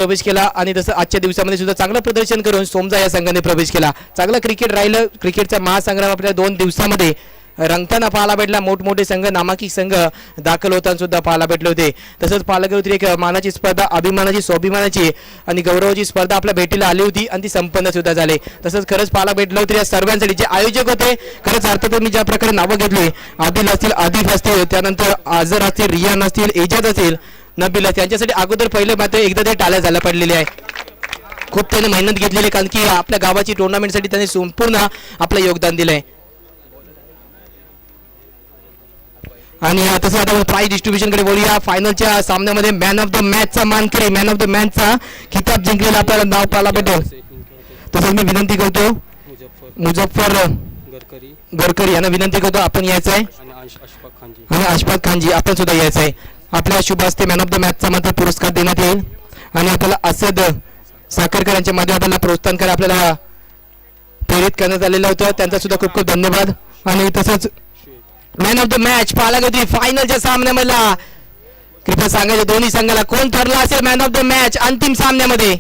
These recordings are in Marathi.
प्रवेश केला आणि तसं आजच्या दिवसामध्ये सुद्धा चांगलं प्रदर्शन करून सोमजा या संघाने प्रवेश केला. चांगलं क्रिकेट राहिलं. क्रिकेटचा महासंग्राम आपल्या 2 दिवसामध्ये रंगताना पाहायला भेटला. मोठमोठे संघ नामांकित संघ दाखल होताना सुद्धा पाहायला भेटले होते. तसंच पाहायला गेलो तरी एक मानाची स्पर्धा, अभिमानाची, स्वाभिमानाची आणि गौरवाची स्पर्धा आपल्या भेटीला आली होती आणि ती संपन्न सुद्धा झाली. तसंच खरंच पाहायला भेटलं होतं या सर्वांसाठी जे आयोजक होते. खरंच अर्थातच मी ज्या प्रकारे नावं घेतली, आदिल असतील, आदिफ असतील, त्यानंतर आझर असतील, रियान असतील, एजाज असतील, नबील असतील, यांच्यासाठी अगोदर पहिले मात्र एकदा ते टाळ्या झाल्या पडलेले आहे. खूप त्याने मेहनत घेतलेली कारण की आपल्या गावाची टुर्नामेंटसाठी त्यांनी संपूर्ण आपलं योगदान दिलं आहे. आणि तसं आता प्राइज डिस्ट्रीब्युशन कडे बोलूया. फायनलच्या सामन्यामध्ये मॅन ऑफ द मॅचचा मानकरी, मॅन ऑफ द मॅचचा खिताब जिंकलेला आपल्याला नाव पाहायला भेटेल. तसंच मी विनंती करतो मुझफ्फर गडकरी यांना विनंती करतो आपण यायचं आहे आणि अशफाक खानजी आपण सुद्धा यायचं आहे. आपल्या शुभ हस्ते मॅन ऑफ द मॅचचा मात्र पुरस्कार देण्यात येईल आणि आपल्याला असद साखरकर यांच्या माध्यमातून प्रोत्साहन करा आपल्याला प्रेरित करण्यात आलेलं होतं. त्यांचा सुद्धा खूप खूप धन्यवाद. आणि तसंच मॅन ऑफ द मॅच पाहायला गेली फायनलच्या सामन्यामधला कृपया सांगायचं दोन्ही संघाला कोण ठरला असेल मॅन ऑफ द मॅच अंतिम सामन्यामध्ये.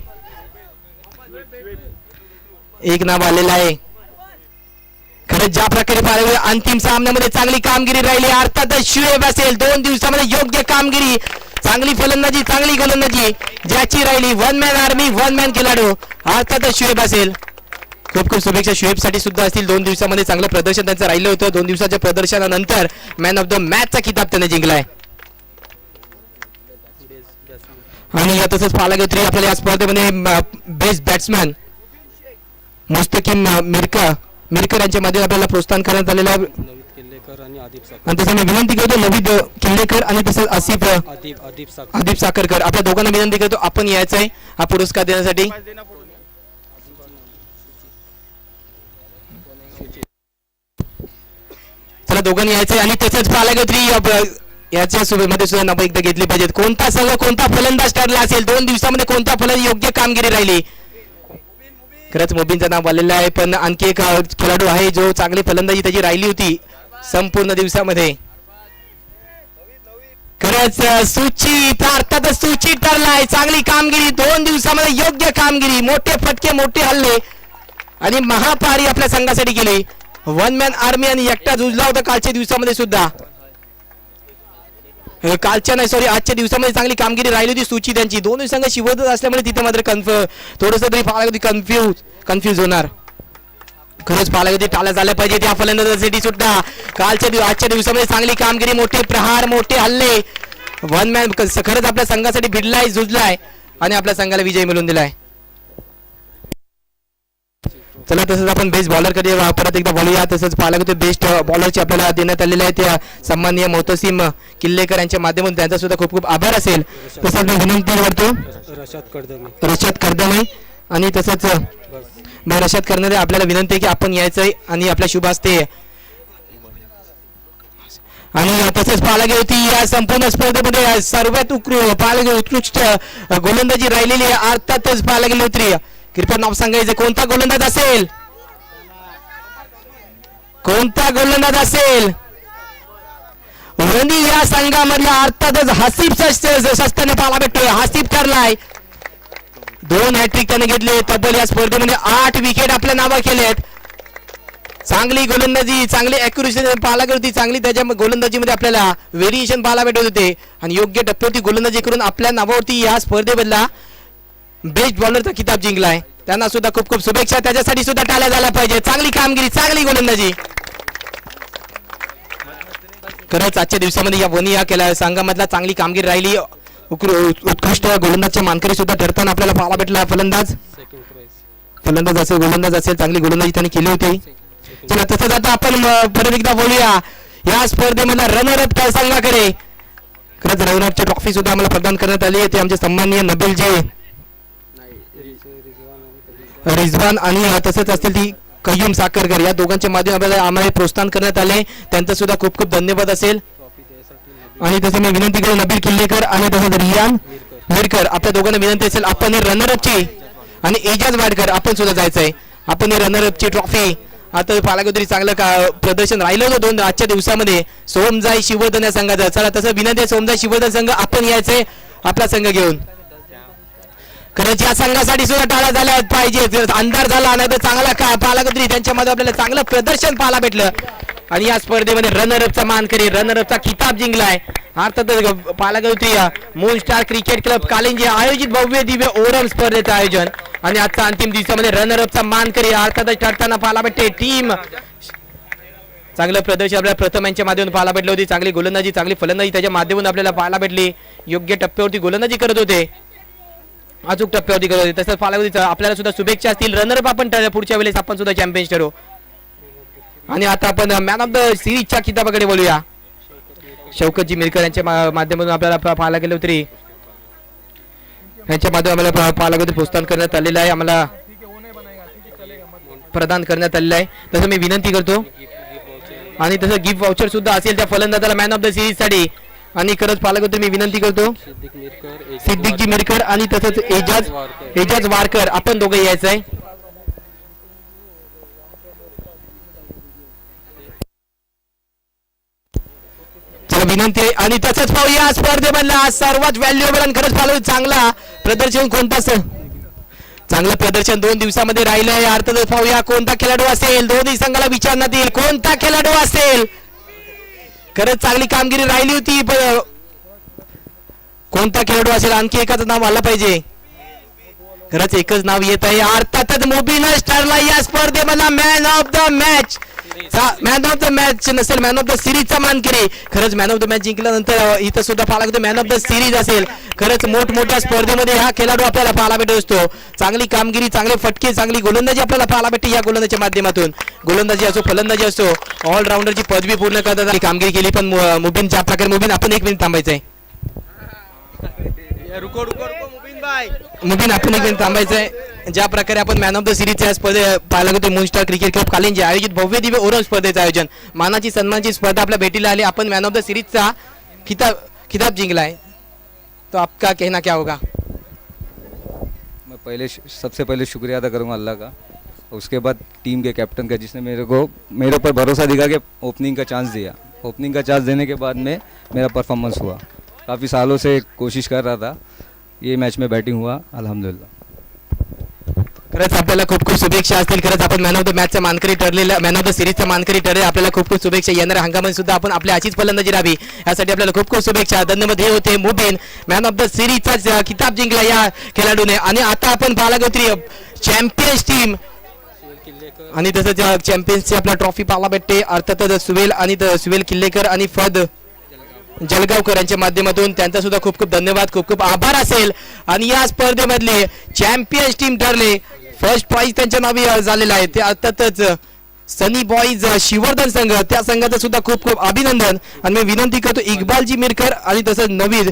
एक नाव आलेलं आहे. खरंच ज्या प्रकारे पाहिलं अंतिम सामन्यामध्ये चांगली कामगिरी राहिली अर्थातच शुएब असेल. 2 दिवसामध्ये योग्य कामगिरी, चांगली फलंदाजी, चांगली गोलंदाजी ज्याची राहिली. 1 मॅन आर्मी, 1 मॅन खेळाडू अर्थातच शुएब असेल. खूप खूप शुभेच्छा शुएबसाठी सुद्धा असतील. 2 दिवसामध्ये चांगलं प्रदर्शन त्यांचं राहिलं होतं. 2 दिवसाच्या प्रदर्शनानंतर मॅन ऑफ द मॅचचा खिताब त्याने जिंकलाय. आणि तसंच पाहायला गेलं तरी आपल्याला या स्पर्धेमध्ये बेस्ट बॅट्समॅन मुस्तकीम मिरकर यांच्या मध्ये आपल्याला प्रोत्साहन करण्यात आलेलं आहे. आणि तसं मी विनंती करतो नवीद किल्लेकर आणि तसंच आदिप साखरकर आपल्या दोघांना विनंती करतो आपण यायचं आहे हा पुरस्कार देण्यासाठी. चला दोघांनी यायचंय. आणि तसंच पाहायला गेलं तरी याच्या सुबेमध्ये सुद्धा नावं एकदा घेतली पाहिजेत. कोणता संघ कोणता फलंदाज ठरला असेल, 2 दिवसामध्ये कोणता फलंदाज योग्य कामगिरी राहिली. खरंच मोबीनचं नाव आलेलं आहे. पण आणखी एक खेळाडू आहे जो चांगली फलंदाजी त्याची राहिली होती संपूर्ण दिवसामध्ये. खरंच सूचित अर्थातच सूचित ठरलाय. चांगली कामगिरी 2 दिवसामध्ये योग्य कामगिरी, मोठे फटके, मोठे हल्ले आणि महापारी आपल्या संघासाठी केली. 1 मॅन आर्मी आणि एकटा झुजला होता कालच्या दिवसामध्ये सुद्धा. कालच्या नाही सॉरी आजच्या दिवसामध्ये चांगली कामगिरी राहिली होती सूची त्यांची. 2 संघ शिवतच असल्यामुळे तिथे मात्र थोडंसं तरी पाहायला कन्फ्यूज होणार. खरंच पाहायला गेली टाळ्या झाल्या पाहिजे त्या फलंदाजासाठी सुद्धा. आजच्या दिवसामध्ये चांगली कामगिरी, मोठे प्रहार, मोठे हल्ले. 1 मॅन खरंच आपल्या संघासाठी भिडलाय, झुजलाय आणि आपल्या संघाला विजय मिळवून दिलाय. चला तसंच आपण बेस्ट बॉलर कडे परत एकदा बोलूया. तसंच पाहायला गेलं बेस्ट बॉलरची आपल्याला देण्यात आलेले आहे त्या सन्माननीय मोहतसिम किल्लेकर यांच्या माध्यमातून त्यांचा सुद्धा खूप खूप आभार असेल. तसंच मी विनंती करतो रशाद कर्दमे आणि तसंच रशाद करणारे आपल्याला विनंती आहे की आपण यायचंय आणि आपल्या शुभ हस्ते. आणि तसंच पाहायला गेली होती या संपूर्ण स्पर्धेमध्ये सर्वात पाहायला गेली उत्कृष्ट गोलंदाजी राहिलेली आहे. अर्थातच पाहायला गेली होती. कृपया नाव सांगायचं कोणता गोलंदाज असेल, कोणता गोलंदाज असेल. वणी या संघामधला अर्थातच हसीब शस्त्राने पाहायला भेटतोय. हसीब ठरलाय. 2 हॅट्रिक त्याने घेतले. तब्बल या स्पर्धेमध्ये 8 विकेट आपल्या नावा केलेत. चांगली गोलंदाजी, चांगली अॅक्युरेसी पाहायला गेली होती. चांगली त्याच्या गोलंदाजीमध्ये आपल्याला व्हेरिएशन पाहायला भेटत होते आणि योग्य टप्प्यावरती गोलंदाजी करून आपल्या नावावरती या स्पर्धेमधला बेस्ट बॉलरचा किताब जिंकलाय. त्यांना सुद्धा खूप खूप शुभेच्छा. त्याच्यासाठी सुद्धा टाळ्या झाल्या पाहिजे. चांगली कामगिरी, चांगली गोलंदाजी. खरंच आजच्या दिवसामध्ये या वनी या केला संघामधला चांगली कामगिरी राहिली. उत्कृष्ट गोलंदाजच्या मानकरी सुद्धा ठरताना आपल्याला पाहायला भेटला. फलंदाज असेल चांगली गोलंदाजी त्यांनी केली होती. चला तसंच आता आपण परत एकदा बोलूया या स्पर्धेमधला रनरअप संघाकडे. खरंच रनरअपची ट्रॉफी सुद्धा आम्हाला प्रदान करण्यात आली आहे. ते आमचे सन्माननीय नबील जे रिजवान आणि तसंच असतील ती कय्यूम साखरकर या दोघांच्या माध्यमातून आम्हाला प्रोत्साहन करण्यात आले. त्यांचा सुद्धा खूप खूप धन्यवाद असेल. आणि तसं मी विनंती करेन नबील किल्लेकर आणि तसंच रियान मिरकर आपल्या दोघांना विनंती असेल आपण रनरअपची आणि एजाज वाडकर आपण सुद्धा जायचंय. आपण रनरअपची ट्रॉफी आता पाहायला तरी चांगलं प्रदर्शन राहिलं होतं 2 आजच्या दिवसामध्ये सोमजाई शिवोधन या संघाचं. चला तसं विनंती आहे सोमजाई शिवोधन संघ आपण यायचंय आपला संघ घेऊन. खरंच या संघासाठी सुद्धा टाळ्या झाल्या पाहिजे. अंधार झाला नाही तर चांगला का पालकत्री त्यांच्यामध्ये आपल्याला चांगलं प्रदर्शन पाहायला भेटलं आणि या स्पर्धेमध्ये रनरअपचा मानकरी रनरअपचा किताब जिंकलाय. अर्थातच पालकत्री मून स्टार क्रिकेट क्लब कालिंजे आयोजित भव्य दिव्य ओरम स्पर्धेचं आयोजन आणि आजचा अंतिम दिवसामध्ये रनरअपचा मानकरी अर्थातच ठरताना पाहायला भेटते टीम. चांगलं प्रदर्शन आपल्याला प्रथम यांच्या माध्यमातून पाहायला भेटली होती. चांगली गोलंदाजी चांगली फलंदाजी त्याच्या माध्यमातून आपल्याला पाहायला भेटली. योग्य टप्प्यावरती गोलंदाजी करत होते, अचूक टप्प्यावरती करत होते. तसंच पाहायला आपल्याला सुद्धा शुभेच्छा असतील. रनरअप आपण पुढच्या वेळेस आपण सुद्धा चॅम्पियन्स ठरवू. आणि आता आपण मॅन ऑफ द सिरीजच्या किताबाकडे बोलूया. शौकतजी मिरकर यांच्या माध्यमातून आपल्याला पाहायला गेलो तरी यांच्या माध्यमातून आम्हाला पाहायला गेलो प्रोत्साहन करण्यात आलेलं आहे, आम्हाला प्रदान करण्यात आलेलं आहे. तसं मी विनंती करतो आणि तसं गिफ्ट वाउचर सुद्धा असेल त्या फलंदाजाला मॅन ऑफ द सिरीज साठी. आणि खरंच पालक होते मी विनंती करतो सिद्दीकजी मिरकर आणि तसंच एजाज वारकर आपण दोघे यायचं आहे. चला विनंती आहे. आणि तसंच पाहूया स्पर्धेमधला सर्वात व्हॅल्युएबल आणि खरंच पाहिलं चांगला प्रदर्शन कोणता चांगलं प्रदर्शन 2 दिवसामध्ये राहिलं आहे. अर्थातच पाहूया कोणता खेळाडू असेल. दोन्ही संघाला विचारण्यात येईल कोणता खेळाडू असेल. खरंच चांगली कामगिरी राहिली होती पण कोणता खेळाडू असेल आणखी एकाच नाव आलं पाहिजे. खरंच एकच नाव येत आहे. अर्थातच मुबीनच ठरला या स्पर्धेमधला man of the match. Man of the match नसेल मॅन ऑफ द सिरीजचा मानकरी. खरंच मॅन ऑफ द मॅच जिंकल्यानंतर इथं सुद्धा पाहायला लागतो मॅन ऑफ द सिरीज असेल. खरंच मोठमोठ्या स्पर्धेमध्ये हा खेळाडू आपल्याला पाहायला भेटत असतो. चांगली कामगिरी चांगले फटके चांगली गोलंदाजी आपल्याला पाहायला भेटते. या गोलंदाजीच्या माध्यमातून गोलंदाजी असो फलंदाजी असो ऑलराऊंडरची पदवी पूर्ण करतात कामगिरी केली. पण मुबीन ज्या प्रकारे मुबीन आपण 1 मिनिट थांबायचं आहे. मुबीन आपण 1 मिनिट थांबायचं आहे. ज्या प्रकारे आपण मॅन ऑफ द सिरीजच्या स्पर्धे पाहायला गेलो मून स्टार क्रिकेट क्लब कालिंजे आयोजित भव्य दिव्य ओरम स्पर्धेचं आयोजन मानाची सन्मानाची स्पर्धा आपल्या भेटीला आली. आपण मॅन ऑफ द सिरीजचा खिताब जिंकलाय. तो आपका कहना क्या होगा? मैं सबसे पहले शुक्रिया अदा करूँगा अल्लाह का, उसके बाद टीम के कैप्टन का जिसने मेरे ऊपर भरोसा दिखा के ओपनिंग का चांस दिया. ओपनिंग का चांस देने के बाद में मेरा परफॉर्मेंस हुआ. काफ़ी सालों से कोशिश कर रहा था, ये मैच में बैटिंग हुआ अल्हम्दुलिल्लाह. खरंच आपल्याला खूप खूप शुभेच्छा असतील. खरंच आपण मॅन ऑफ द मॅचचा मानकरी ठरलेला मॅन ऑफ द सिरीजचा मानकरी ठरले. आपल्याला खूप खूप शुभेच्छा. येणाऱ्या हंगामात सुद्धा आपण आपल्या अशीच फलंदाजी राहावी यासाठी आपल्याला खूप खूप शुभेच्छा. धन्यवाद. हे होते मुबीन मॅन ऑफ द सिरीजचा किताब जिंकला या खेळाडूने. आणि आता आपण पाहायला गेलो चॅम्पियन्स टीम आणि तसंच चॅम्पियन्सची आपला ट्रॉफी पाहायला भेटते. अर्थातच सुवेल किल्लेकर आणि फद जलगावकर यांच्या माध्यमातून त्यांचा सुद्धा खूप खूप धन्यवाद खूप खूप आभार असेल. आणि या स्पर्धेमधले चॅम्पियन्स टीम ठरले. फर्स्ट प्राइज त्यांच्या नावी झालेलं आहे ते अर्थातच सनी बॉईज शिवर्धन संघ. त्या संघाचं सुद्धा खूप खूप अभिनंदन. आणि मी विनंती करतो इक्बालजी मिरकर आणि तसंच नवीद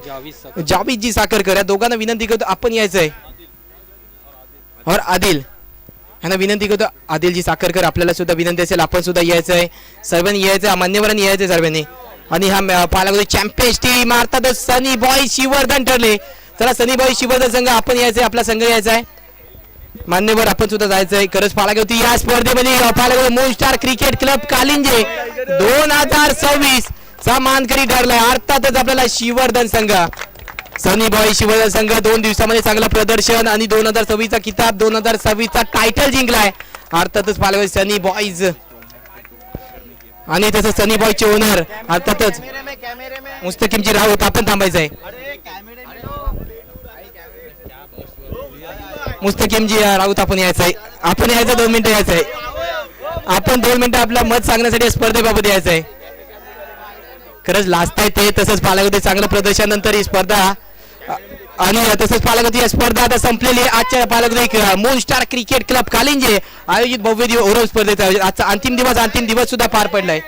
जावीदजी साखरकर या दोघांना विनंती करतो आपण यायचंय. और आदिल ह्यांना विनंती करतो आदिलजी साखरकर आपल्याला सुद्धा विनंती असेल आपण सुद्धा यायचंय. सर्वांनी यायचंय मान्यवरांनी यायचंय सर्वांनी. आणि हा पाहायला गेलो चॅम्पियन्स टीम अर्थातच सनी बॉय शिवर्धन ठरले. चला सनी बॉय शिवर्धन संघ आपण यायचंय आपला संघ यायचा आहे मान्यवर आपण सुद्धा जायचंय. खरंच पाहायला गेलो या स्पर्धेमध्ये पाहायला गेलो मून स्टार क्रिकेट क्लब कालिंजे 2026 चा मानकरी ठरलाय. अर्थातच आपल्याला शिवर्धन संघ सनी बॉय शिवर्धन संघ 2 दिवसामध्ये चांगलं प्रदर्शन आणि 2026 चा किताब 2026 चा टायटल जिंकलाय. अर्थातच पाहायला गेलो सनी बॉईज आणि तसं सनी बॉयचे ओनर अर्थातच मुस्तकीमजी राऊत आपण थांबायचंय. मुस्तकीमजी राऊत आपण यायचंय. आपण यायचं 2 मिनिटं यायचंय. आपण 2 मिनिटं आपलं मत सांगण्यासाठी स्पर्धेबाबत यायचंय. खरंच लास्ट आहे ते. तसंच पालक चांगलं प्रदर्शन नंतर ही स्पर्धा आणि तसंच पालक या स्पर्धा आता संपलेली आहे. आजच्या पालक मून स्टार क्रिकेट क्लब कालिंजे आयोजित भव्य दिवस ओरम स्पर्धेचा आजचा अंतिम दिवस सुद्धा पार पडलाय.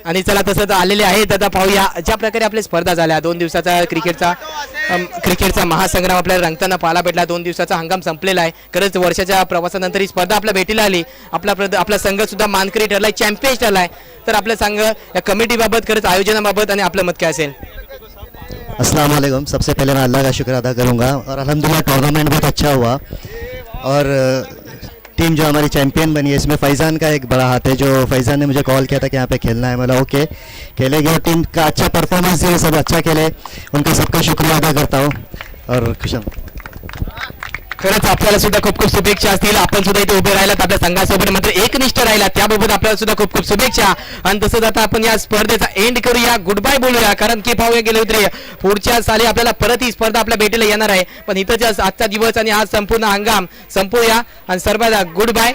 आणि चला तसंच आलेले आहेत आता पाहूया ज्या प्रकारे आपल्या स्पर्धा झाल्या. 2 दिवसाचा क्रिकेटचा महासंग्राम आपल्याला रंगताना पाहायला भेटला. 2 दिवसाचा हंगाम संपलेला आहे. खरंच वर्षाच्या प्रवासानंतर ही स्पर्धा आपल्या भेटीला आली. आपला संघ सुद्धा मानकरी ठरलाय चॅम्पियन्स ठरलाय. तर आपला संघ या कमिटीबाबत खरंच आयोजनाबाबत आणि आपलं मत काय असेल? अस्सलाम वालेकुम. सबसे पहले मैं अल्लाह का शुक्र अदा करूँगा और अल्हम्दुलिल्लाह टूर्नामेंट बहुत अच्छा हुआ. और टीम जो हमारी चैंपियन बनी है इसमें फैज़ान का एक बड़ा हाथ है. जो फैज़ान ने मुझे कॉल किया था कि यहाँ पे खेलना है, बोला ओके खेलेंगे. और टीम का अच्छा परफॉर्मेंस है, सब अच्छा खेले, उनका सबका शुक्रिया अदा करता हूँ और खुश हूँ. खरंच आपल्याला सुद्धा खूप खूप शुभेच्छा असतील. आपण सुद्धा इथे उभे राहिलात आपल्या संघासोबत, मात्र एकनिष्ठ राहिला त्याबाबत आपल्याला सुद्धा खूप खूप शुभेच्छा. आणि तसंच आता आपण या स्पर्धेचा एंड करूया, गुड बाय बोलूया, कारण की पाहूया गेले होते पुढच्या साली आपल्याला परत ही स्पर्धा आपल्या भेटीला येणार आहे. पण इथंच आजचा दिवस आणि आज संपूर्ण हंगाम संपूया आणि सर्वांना गुड बाय.